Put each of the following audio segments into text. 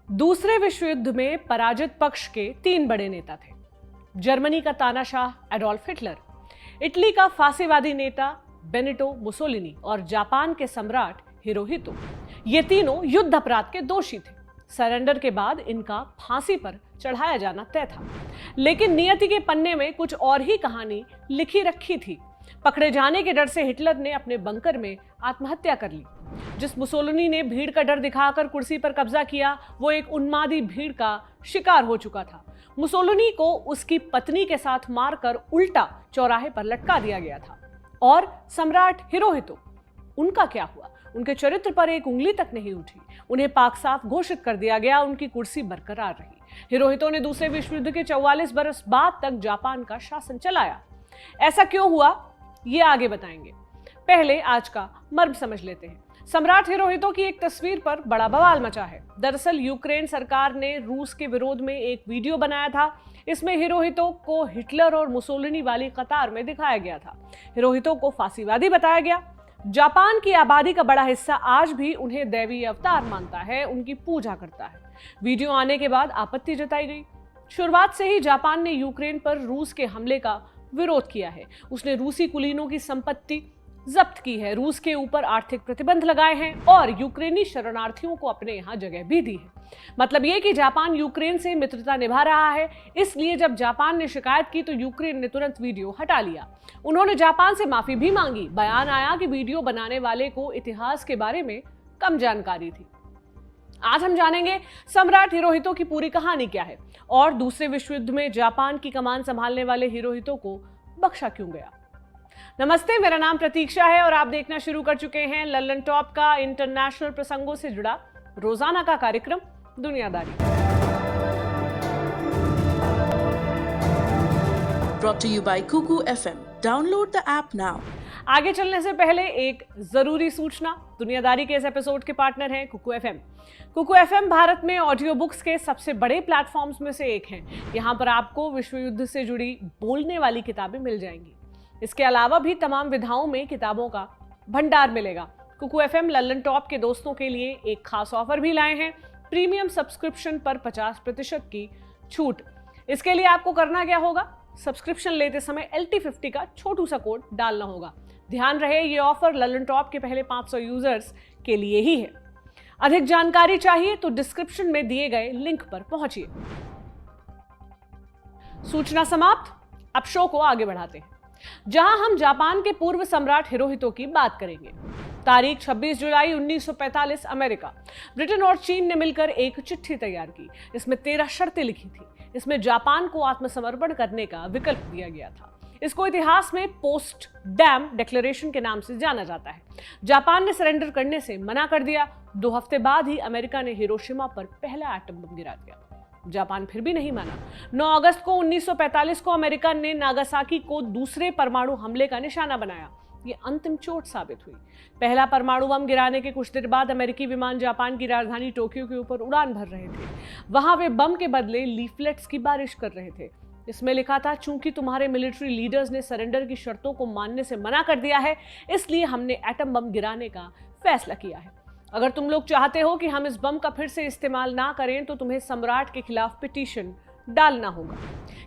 दूसरे विश्व युद्ध में पराजित पक्ष के 3 बड़े नेता थे। जर्मनी का तानाशाह एडोल्फ हिटलर, इटली का फांसीवादी नेता बेनिटो मुसोलिनी और जापान के सम्राट हिरोहितो। ये तीनों युद्ध अपराध के दोषी थे। सरेंडर के बाद इनका फांसी पर चढ़ाया जाना तय था, लेकिन नियति के पन्ने में कुछ और ही कहानी लिखी रखी थी। पकड़े जाने के डर से हिटलर ने अपने बंकर में आत्महत्या कर ली। जिस मुसोलिनी ने भीड़ का डर दिखाकर कुर्सी पर कब्जा किया, वो एक उन्मादी भीड़ का शिकार हो चुका था। मुसोलिनी को उसकी पत्नी के साथ मारकर उल्टा चौराहे पर लटका दिया गया था। और सम्राट हिरोहितो, उनका क्या हुआ? उनके चरित्र पर एक उंगली तक नहीं उठी। उन्हें पाक साफ घोषित कर दिया गया, उनकी कुर्सी बरकरार रही। हिरोहितो ने दूसरे विश्व युद्ध के 44 बरस बाद तक जापान का शासन चलाया। ऐसा क्यों हुआ, ये आगे बताएंगे। पहले आज का मर्म समझ लेते हैं। सम्राट हिरोहितो की एक तस्वीर पर बड़ा बवाल मचा है। दरअसल यूक्रेन सरकार ने रूस के विरोध में एक वीडियो बनाया था। इसमें हिरोहितो को हिटलर और मुसोलिनी वाली कतार में दिखाया गया था। हिरोहितो को फांसीवादी बताया गया। जापान की आबादी का बड़ा हिस्सा आज भी उन्हें दैवीय अवतार मानता है, उनकी पूजा करता है। वीडियो आने के बाद आपत्ति जताई गई। शुरुआत से ही जापान ने यूक्रेन पर रूस के हमले का विरोध किया है। उसने रूसी कुलीनों की संपत्ति जब्त की है, रूस के ऊपर आर्थिक प्रतिबंध लगाए हैं और यूक्रेनी शरणार्थियों को अपने यहां जगह भी दी है। मतलब यह कि जापान यूक्रेन से मित्रता निभा रहा है। इसलिए जब जापान ने शिकायत की तो यूक्रेन ने तुरंत वीडियो हटा लिया। उन्होंने जापान से माफी भी मांगी। बयान आया कि वीडियो बनाने वाले को इतिहास के बारे में कम जानकारी थी। आज हम जानेंगे सम्राट हिरोहितो की पूरी कहानी क्या है और दूसरे विश्व युद्ध में जापान की कमान संभालने वाले हिरोहितो को बख्शा क्यों गया। नमस्ते, मेरा नाम प्रतीक्षा है और आप देखना शुरू कर चुके हैं लल्लन टॉप का इंटरनेशनल प्रसंगों से जुड़ा रोजाना का कार्यक्रम दुनियादारी। Brought to you by Kuku FM. Download the app now. आगे चलने से पहले एक जरूरी सूचना। दुनियादारी के इस एपिसोड के पार्टनर हैं कुकू एफएम। कुकू एफएम भारत में ऑडियो बुक्स के सबसे बड़े प्लेटफॉर्म्स में से एक हैं। यहाँ पर आपको विश्व युद्ध से जुड़ी बोलने वाली किताबें मिल जाएंगी। इसके अलावा भी तमाम विधाओं में किताबों का भंडार मिलेगा। कुकू एफएम लल्लन टॉप के दोस्तों के लिए एक खास ऑफर भी लाए हैं, प्रीमियम सब्सक्रिप्शन पर 50% की छूट। इसके लिए आपको करना क्या होगा, सब्सक्रिप्शन लेते समय LT50 का छोटू सा कोड डालना होगा। ध्यान रहे, ये ऑफर लल्लन टॉप के पहले 500 यूजर्स के लिए ही है। अधिक जानकारी चाहिए तो डिस्क्रिप्शन में दिए गए लिंक पर पहुंचिए। सूचना समाप्त, अब शो को आगे बढ़ाते हैं, जहां हम जापान के पूर्व सम्राट हिरोहितो की बात करेंगे। तारीख 26 जुलाई 1945। अमेरिका, ब्रिटेन और चीन ने मिलकर एक चिट्ठी तैयार की। इसमें 13 शर्तें लिखी थी। इसमें जापान को आत्मसमर्पण करने का विकल्प दिया गया था। इसको इतिहास में पोस्ट डैम डिक्लेरेशन के नाम से जाना जाता है। जापान ने सरेंडर करने से मना कर दिया। 2 हफ्ते बाद ही अमेरिका ने हिरोशिमा पर पहला एटम बम गिरा दिया। जापान फिर भी नहीं माना। 9 अगस्त को 1945 को अमेरिका ने नागासाकी को दूसरे परमाणु हमले का निशाना बनाया। ये अंतिम चोट साबित हुई। पहला परमाणु बम गिराने के कुछ देर बाद अमेरिकी विमान जापान की राजधानी टोक्यो के ऊपर उड़ान भर रहे थे। वहां वे बम के बदले लीफलेट्स की बारिश कर रहे थे। इसमें लिखा था, चूंकि तुम्हारे मिलिट्री लीडर्स ने सरेंडर की शर्तों को मानने से मना कर दिया है, इसलिए हमने एटम बम गिराने का फैसला किया है। अगर तुम लोग चाहते हो कि हम इस बम का फिर से इस्तेमाल ना करें तो तुम्हें सम्राट के खिलाफ पिटीशन डालना होगा।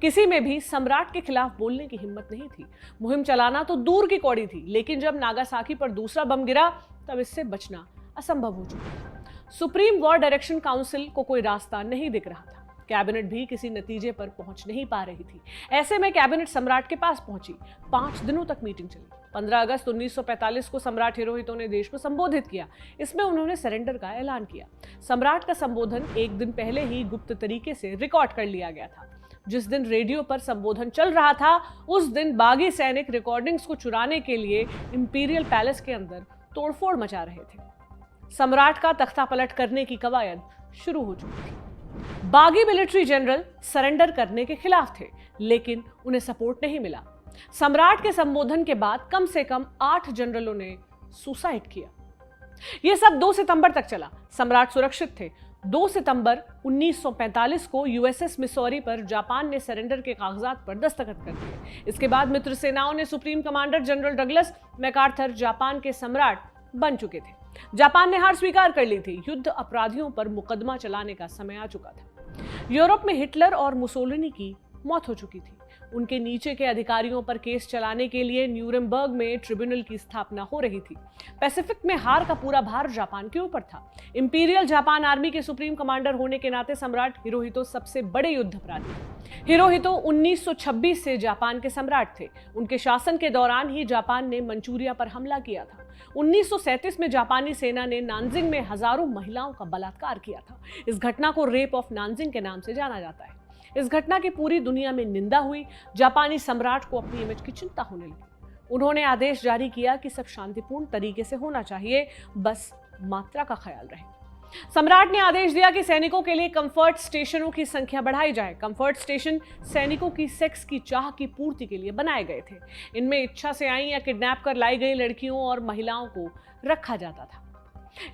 किसी में भी सम्राट के खिलाफ बोलने की हिम्मत नहीं थी। मुहिम चलाना तो दूर की कौड़ी थी, लेकिन जब नागासाकी पर दूसरा बम गिरा तब इससे बचना असंभव हो चुका था। सुप्रीम वॉर डायरेक्शन काउंसिल को कोई रास्ता नहीं दिख रहा था। कैबिनेट भी किसी नतीजे पर पहुंच नहीं पा रही थी। ऐसे में कैबिनेट सम्राट के पास पहुंची। 5 दिनों तक मीटिंग चली। 15 अगस्त 1945 को सम्राट हिरोहितो ने देश को संबोधित किया। इसमें उन्होंने सरेंडर का ऐलान किया। सम्राट का संबोधन एक दिन पहले ही गुप्त तरीके से रिकॉर्ड कर लिया गया था। जिस दिन रेडियो पर संबोधन चल रहा था, उस दिन बागी सैनिक रिकॉर्डिंग्स को चुराने के लिए इंपीरियल पैलेस के अंदर तोड़फोड़ मचा रहे थे। सम्राट का तख्ता पलट करने की कवायद शुरू हो चुकी थी। बागी मिलिट्री जनरल सरेंडर करने के खिलाफ थे, लेकिन उन्हें सपोर्ट नहीं मिला। सम्राट के संबोधन के बाद कम से कम 8 जनरलों ने सुसाइड किया। यह सब 2 सितंबर तक चला। सम्राट सुरक्षित थे। 2 सितंबर 1945 को यूएसएस मिसौरी पर जापान ने सरेंडर के कागजात पर दस्तखत कर दिए। इसके बाद मित्र सेनाओं ने supreme commander general Douglas MacArthur Japan के सम्राट बन चुके थे। जापान ने हार स्वीकार कर ली थी। युद्ध अपराधियों पर मुकदमा चलाने का समय आ चुका था। यूरोप में हिटलर और मुसोलिनी की मौत हो चुकी थी। उनके नीचे के अधिकारियों पर केस चलाने के लिए न्यूरेमबर्ग में ट्रिब्यूनल की स्थापना हो रही थी। पैसिफिक में हार का पूरा भार जापान के ऊपर था। इंपीरियल जापान आर्मी के सुप्रीम कमांडर होने के नाते सम्राट हिरोहितो सबसे बड़े युद्ध अपराधी थे। हिरोहितो 1926 से जापान के सम्राट थे। उनके शासन के दौरान ही जापान ने मंचूरिया पर हमला किया था। 1937 में जापानी सेना ने नानजिंग में हजारों महिलाओं का बलात्कार किया था। इस घटना को रेप ऑफ नानजिंग के नाम से जाना जाता है। इस घटना की पूरी दुनिया में निंदा हुई। जापानी सम्राट को अपनी इमेज की चिंता होने लगी। उन्होंने आदेश जारी किया कि सब शांतिपूर्ण तरीके से होना चाहिए, बस मात्रा का ख्याल रहे। सम्राट ने आदेश दिया कि सैनिकों के लिए कंफर्ट स्टेशनों की संख्या बढ़ाई जाए। कंफर्ट स्टेशन सैनिकों की सेक्स की चाह की पूर्ति के लिए बनाए गए थे। इनमें इच्छा से आई या किडनैप कर लाई गई लड़कियों और महिलाओं को रखा जाता था।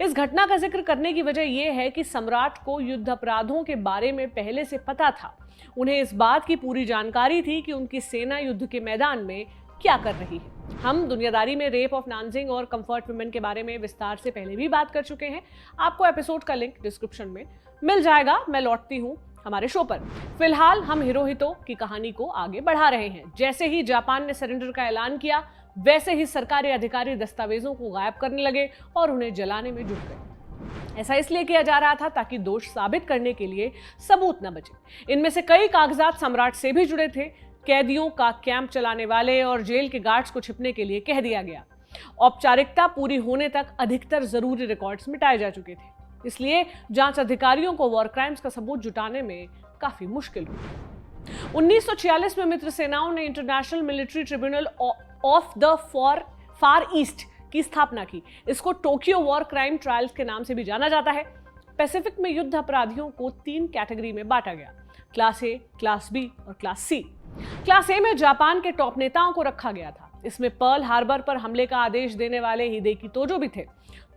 इस घटना का जिक्र करने की वजह यह है कि सम्राट को युद्ध अपराधों के बारे में पहले से पता था। उन्हें इस बात की पूरी जानकारी थी कि उनकी सेना युद्ध के मैदान में क्या कर रही है। हम दुनियादारी में रेप ऑफ नानजिंग और कंफर्ट वुमेन के बारे में विस्तार से पहले भी बात कर चुके हैं। आपको एपिसोड का लिंक डिस्क्रिप्शन में मिल जाएगा। मैं लौटती हूँ हमारे शो पर। फिलहाल हम हिरोहितो की कहानी को आगे बढ़ा रहे हैं। जैसे ही जापान ने सरेंडर का ऐलान किया, वैसे ही सरकारी अधिकारी दस्तावेजों को गायब करने लगे और उन्हें जलाने में जुट गए। ऐसा इसलिए किया जा रहा था ताकि दोष साबित करने के लिए सबूत न बचे। इनमें से कई कागजात सम्राट से भी जुड़े थे। कैदियों का कैंप चलाने वाले और जेल के गार्ड्स को छिपने के लिए कह दिया गया। औपचारिकता पूरी होने तक अधिकतर जरूरी रिकॉर्ड्स मिटाए जा चुके थे। इसलिए जांच अधिकारियों को वॉर क्राइम्स का सबूत जुटाने में काफी मुश्किल हुई। 1946 में मित्र सेनाओं ने international military tribunal of the far east की स्थापना की। इसको टोक्यो वॉर क्राइम ट्रायल्स के नाम से भी जाना जाता है। पैसिफिक में युद्ध अपराधियों को 3 कैटेगरी में बांटा गया: क्लास ए, क्लास बी और क्लास सी। क्लास ए में जापान के टॉप नेताओं को रखा गया था। इसमें पर्ल हार्बर पर हमले का आदेश देने वाले हिदेकी तोजो भी थे।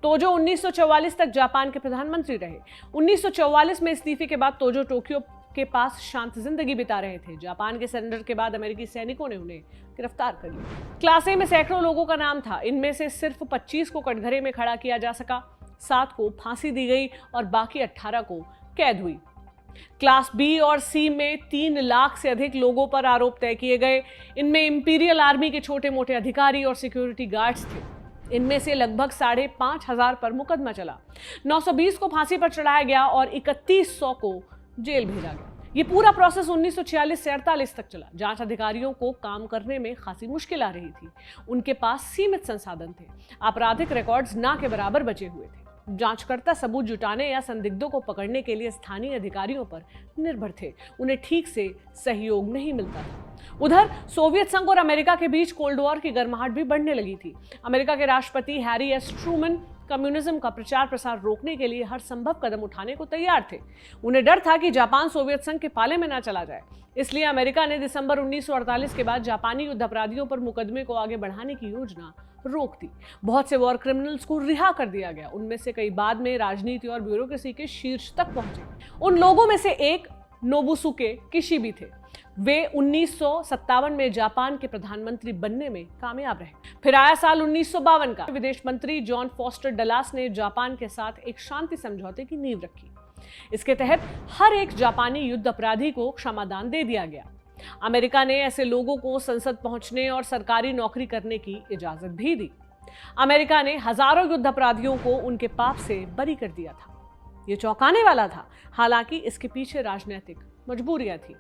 तोजो 1944 तक जापान के प्रधानमंत्री रहे। 1944 में इस्तीफे के बाद तोजो टोक्यो के पास शांत जिंदगी बिता रहे थे। जापान के सरेंडर के बाद अमेरिकी सैनिकों ने उन्हें गिरफ्तार कर लिया। क्लास ए में सैकड़ों लोगों का नाम था। इनमें से सिर्फ 25 को कटघरे में खड़ा किया जा सका, 7 को फांसी दी गई और बाकी 18 को कैद हुई। क्लास बी और सी में 3 लाख से अधिक लोगों पर आरोप तय किए गए। इनमें इंपीरियल आर्मी के छोटे मोटे अधिकारी और सिक्योरिटी गार्ड्स थे। इनमें से लगभग 5,500 पर मुकदमा चला। 920 को फांसी पर चढ़ाया गया और 3100 को जेल भेजा गया। ये पूरा प्रोसेस 1946 से 48 तक चला। जांच अधिकारियों को काम करने में खासी मुश्किल आ रही थी। उनके पास सीमित संसाधन थे। आपराधिक रिकॉर्ड्स ना के बराबर बचे हुए थे। जांचकर्ता सबूत जुटाने या संदिग्धों को पकड़ने के लिए स्थानीय अधिकारियों पर निर्भर थे। उन्हें ठीक से सहयोग नहीं मिलता था। उधर सोवियत संघ और अमेरिका के बीच कोल्ड वॉर की गर्माहट भी बढ़ने लगी थी। अमेरिका के राष्ट्रपति हैरी एस ट्रूमन कम्युनिज्म का प्रचार प्रसार रोकने के लिए हर संभव कदम उठाने को तैयार थे। उन्हें डर था कि जापान सोवियत संघ के पाले में ना चला जाए। इसलिए अमेरिका ने दिसंबर 1948 के बाद जापानी युद्ध अपराधियों पर मुकदमे को आगे बढ़ाने की योजना रोक दी। बहुत से वॉर क्रिमिनल्स को रिहा कर दिया गया। उनमें से कई बाद में राजनीति और ब्यूरोक्रेसी के शीर्ष तक पहुंचे। उन लोगों में से एक नोबुसुके किशिबे थे। वे 1957 में जापान के प्रधानमंत्री बनने में कामयाब रहे। फिर आया साल 1952 का। विदेश मंत्री जॉन फॉस्टर डलास ने जापान के साथ एक शांति समझौते की नींव रखी। इसके तहत हर एक जापानी युद्ध अपराधी को क्षमादान दे दिया गया। अमेरिका ने ऐसे लोगों को संसद पहुंचने और सरकारी नौकरी करने की इजाजत भी दी। अमेरिका ने हजारों युद्ध अपराधियों को उनके पाप से बरी कर दिया था। यह चौंकाने वाला था। हालांकि इसके पीछे राजनीतिक मजबूरियां थी।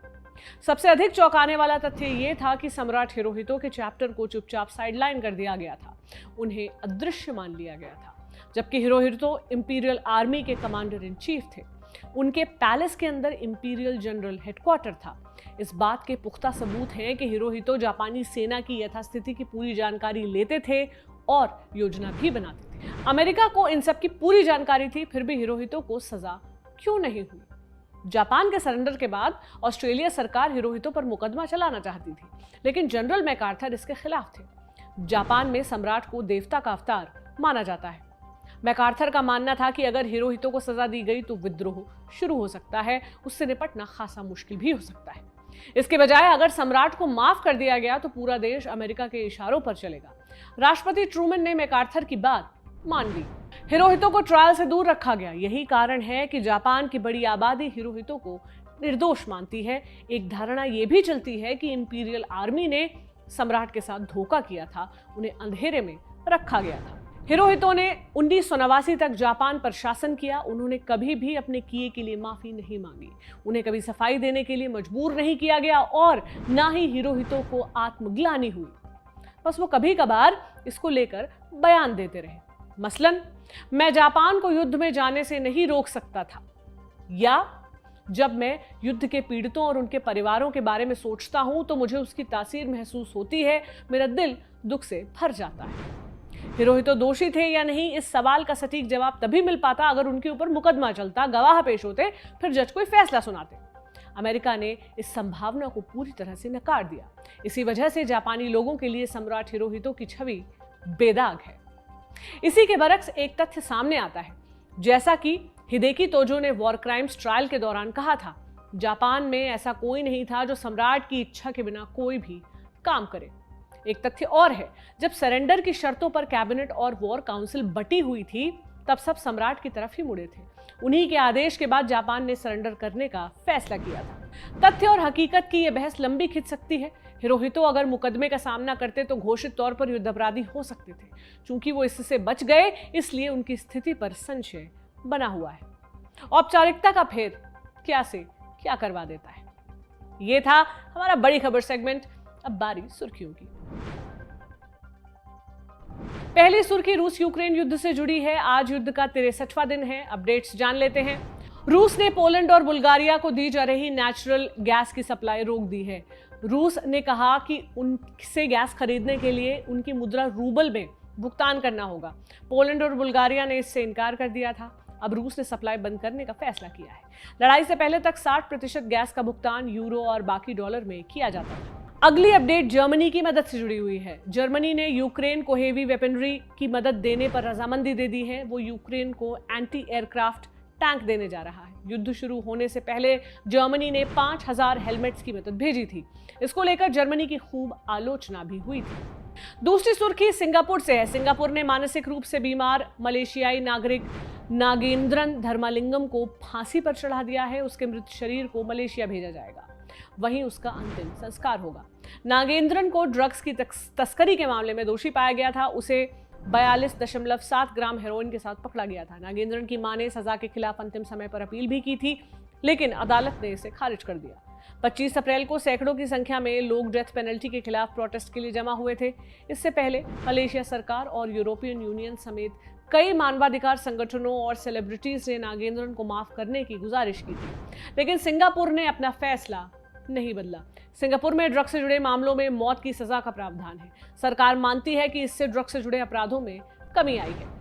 सबसे अधिक चौंकाने वाला तथ्य यह था कि सम्राट हिरोहितो के चैप्टर को चुपचाप साइडलाइन कर दिया गया था। उन्हें अदृश्य मान लिया गया था। जबकि हिरोहितो इंपीरियल आर्मी के कमांडर इन चीफ थे। उनके पैलेस के अंदर इंपीरियल जनरल हेडक्वार्टर था। इस बात के पुख्ता सबूत हैं कि हिरोहितो जापानी सेना की यथास्थिति की पूरी जानकारी लेते थे और योजना भी बनाते थे। अमेरिका को इन सब की पूरी जानकारी थी, फिर भी हिरोहितो को सजा क्यों नहीं हुई? जापान के सरेंडर के बाद ऑस्ट्रेलिया सरकार हिरोहितो पर मुकदमा चलाना चाहती थी, लेकिन जनरल मैकार्थर इसके खिलाफ थे। जापान में सम्राट को देवता का अवतार माना जाता है। मैकार्थर का मानना था कि अगर हिरोहितो को सजा दी गई तो विद्रोह शुरू हो सकता है। उससे निपटना खासा मुश्किल भी हो सकता है। इसके बजाय अगर सम्राट को माफ कर दिया गया तो पूरा देश अमेरिका के इशारों पर चलेगा। राष्ट्रपति ट्रूमन ने मैकार्थर की बात मान ली। हिरोहितो को ट्रायल से दूर रखा गया। यही कारण है कि जापान की बड़ी आबादी हिरोहितो को निर्दोष मानती है। एक धारणा यह भी चलती है कि इंपीरियल आर्मी ने सम्राट के साथ धोखा किया था, उन्हें अंधेरे में रखा गया था। हिरोहितो ने 1989 तक जापान पर शासन किया। उन्होंने कभी भी अपने किए के लिए माफी नहीं मांगी, उन्हें कभी सफाई देने के लिए मजबूर नहीं किया गया और ना ही हिरोहितो को आत्मग्लानि हुई। बस वो कभी कभार इसको लेकर बयान देते रहे। मसलन, मैं जापान को युद्ध में जाने से नहीं रोक सकता था, या जब मैं युद्ध के पीड़ितों और उनके परिवारों के बारे में सोचता हूं तो मुझे उसकी तासीर महसूस होती है, मेरा दिल दुख से भर जाता है। हिरोहितो दोषी थे या नहीं, इस सवाल का सटीक जवाब तभी मिल पाता अगर उनके ऊपर मुकदमा चलता, गवाह पेश होते, फिर जज कोई फैसला सुनाते। अमेरिका ने इस संभावना को पूरी तरह से नकार दिया। इसी वजह से जापानी लोगों के लिए सम्राट हिरोहितो की छवि बेदाग है। इसी के बरक्स एक तथ्य सामने आता है। जैसा कि हिदेकी तोजो ने वॉर क्राइम्स ट्रायल के दौरान कहा था, जापान में ऐसा कोई नहीं था जो सम्राट की इच्छा के बिना कोई भी काम करे। एक तथ्य और है, जब सरेंडर की शर्तों पर कैबिनेट और वॉर काउंसिल बटी हुई थी तब सब सम्राट की तरफ ही मुड़े थे। उन्हीं के आदेश के बाद जापान ने सरेंडर करने का फैसला किया था। तथ्य और हकीकत की यह बहस लंबी खिंच सकती है। हिरोहितो अगर मुकदमे का सामना करते तो घोषित तौर पर युद्ध अपराधी हो सकते थे। चूंकि वो इससे बच गए, इसलिए उनकी स्थिति पर संशय बना हुआ है। औपचारिकता का फेर क्या से क्या करवा देता है। ये था हमारा बड़ी खबर सेगमेंट। अब बारी सुर्खियों की। पहली सुर्खी रूस यूक्रेन युद्ध से जुड़ी है। आज युद्ध का 63वां दिन है। अपडेट्स जान लेते हैं। रूस ने पोलैंड और बुल्गारिया को दी जा रही नेचुरल गैस की सप्लाई रोक दी है। रूस ने कहा कि उनसे गैस खरीदने के लिए उनकी मुद्रा रूबल में भुगतान करना होगा। पोलैंड और बुल्गारिया ने इससे इनकार कर दिया था। अब रूस ने सप्लाई बंद करने का फैसला किया है। लड़ाई से पहले तक 60% गैस का भुगतान यूरो और बाकी डॉलर में किया जाता था। अगली अपडेट जर्मनी की मदद से जुड़ी हुई है। जर्मनी ने यूक्रेन को हेवी वेपनरी की मदद देने पर रजामंदी दे दी है। वो यूक्रेन को एंटी एयरक्राफ्ट टैंक देने जा रहा है। युद्ध शुरू होने से पहले जर्मनी ने 5000 हेलमेट्स की मदद भेजी थी। इसको लेकर जर्मनी की खूब आलोचना भी हुई थी। दूसरी सुर्खी सिंगापुर से है। सिंगापुर ने मानसिक रूप से बीमार मलेशियाई नागरिक नागेंद्रन धर्मालिंगम को फांसी पर चढ़ा दिया है। उसके मृत शरीर को मलेशिया भेजा जाएगा, वहीं उसका अंतिम संस्कार होगा। नागेंद्रन को ड्रग्स की तस्करी के मामले में दोषी पाया गया था। उसे 42.7 ग्राम हेरोइन के साथ पकड़ा गया था। नागेंद्रन की मां ने सजा के खिलाफ अंतिम समय पर अपील भी की थी, लेकिन अदालत ने इसे खारिज कर दिया। 25 अप्रैल को सैकड़ों की संख्या में लोग डेथ पेनल्टी के खिलाफ प्रोटेस्ट के लिए जमा हुए थे। इससे पहले मलेशिया सरकार और यूरोपियन यूनियन समेत कई मानवाधिकार संगठनों और सेलिब्रिटीज ने नागेंद्रन को माफ करने की गुजारिश की थी, लेकिन सिंगापुर ने अपना फैसला नहीं बदला। सिंगापुर में ड्रग्स से जुड़े मामलों में मौत की सजा का प्रावधान है। सरकार मानती है कि इससे ड्रग्स से जुड़े अपराधों में कमी आई है।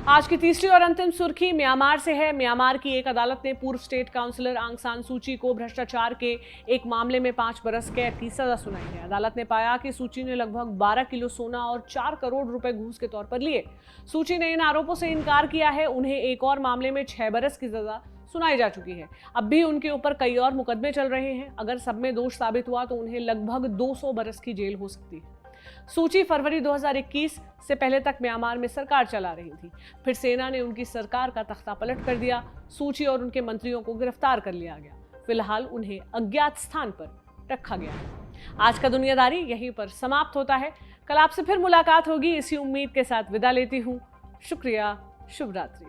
आज की तीसरी और अंतिम सुर्खी म्यांमार से है। म्यांमार की एक अदालत ने पूर्व स्टेट काउंसलर आंग सान सूची को भ्रष्टाचार के एक मामले में 5 बरस कैद की सजा सुनाई है। अदालत ने पाया कि सूची ने लगभग 12 किलो सोना और 4 करोड़ रुपए घूस के तौर पर लिए। सूची ने इन आरोपों से इनकार किया है। उन्हें एक और मामले में 6 बरस की सजा सुनाई जा चुकी है। अब भी उनके ऊपर कई और मुकदमे चल रहे हैं। अगर सब में दोष साबित हुआ तो उन्हें लगभग 200 बरस की जेल हो सकती है। सूची फरवरी 2021 से पहले तक म्यांमार में सरकार चला रही थी। फिर सेना ने उनकी सरकार का तख्ता पलट कर दिया। सूची और उनके मंत्रियों को गिरफ्तार कर लिया गया। फिलहाल उन्हें अज्ञात स्थान पर रखा गया है। आज का दुनियादारी यहीं पर समाप्त होता है। कल आपसे फिर मुलाकात होगी। इसी उम्मीद के साथ विदा लेती हूँ। शुक्रिया। शुभ रात्रि।